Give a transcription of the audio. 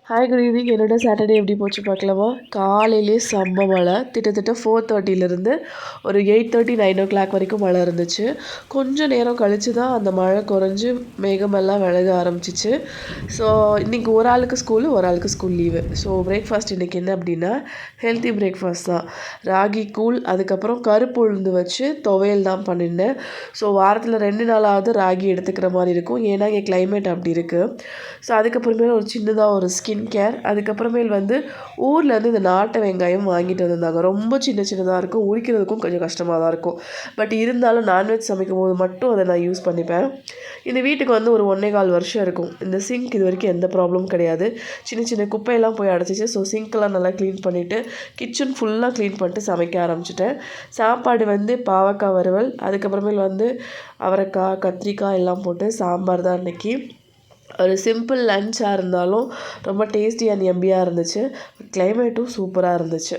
Hi good evening. என்னோட Saturday எப்படி போச்சு பார்க்கலாமா? காலையிலே செம்ம மழை. கிட்டத்தட்ட 4:30லேருந்து ஒரு 8:30 9 வரைக்கும் மழை இருந்துச்சு. கொஞ்சம் நேரம் கழித்து தான் அந்த மழை குறைஞ்சி மேகமெல்லாம் விலக ஆரம்பிச்சிச்சு. ஸோ இன்றைக்கி ஒரு ஆளுக்கு ஸ்கூலு, ஒரு ஆளுக்கு ஸ்கூல் லீவு. ஸோ பிரேக்ஃபாஸ்ட் இன்றைக்கி என்ன அப்படின்னா ஹெல்த்தி பிரேக்ஃபாஸ்ட் தான். ராகி கூழ், அதுக்கப்புறம் கருப்பு உளுந்து வச்சு துவையல் தான் பண்ணியிருந்தேன். ஸோ வாரத்தில் 2 நாளாவது ராகி எடுத்துக்கிற மாதிரி இருக்கும். ஏன்னா இங்கே கிளைமேட் அப்படி இருக்குது. ஸோ அதுக்கப்புறமேல ஒரு சின்னதாக ஒரு ஸ்கின் கேர், அதுக்கப்புறமேல் ஊர்லேருந்து இந்த நாட்டு வெங்காயம் வாங்கிட்டு வந்திருந்தாங்க. ரொம்ப சின்ன சின்னதாக இருக்கும், உரிக்கிறதுக்கும் கொஞ்சம் கஷ்டமாக தான் இருக்கும். பட் இருந்தாலும் நான்வெஜ் சமைக்கும் போது மட்டும் அதை நான் யூஸ் பண்ணிப்பேன். இந்த வீட்டுக்கு ஒரு 1.25 வருஷம் இருக்கும். இந்த சிங்க் இது வரைக்கும் எந்த ப்ராப்ளமும் கிடையாது. சின்ன சின்ன குப்பையெல்லாம் போய் அடைச்சிச்சு. ஸோ சிங்க்கெல்லாம் நல்லா க்ளீன் பண்ணிவிட்டு கிச்சன் ஃபுல்லாக க்ளீன் பண்ணிட்டு சமைக்க ஆரம்பிச்சிட்டேன். சாப்பாடு பாவக்காய் வறுவல், அதுக்கப்புறமேல் அவரைக்காய் கத்திரிக்காய் எல்லாம் போட்டு சாம்பார் தான் இன்றைக்கி. ஒரு சிம்பிள் லஞ்சாக இருந்தாலும் ரொம்ப டேஸ்டி அண்ட் எம்மியாக இருந்துச்சு. கிளைமேட்டும் சூப்பராக இருந்துச்சு.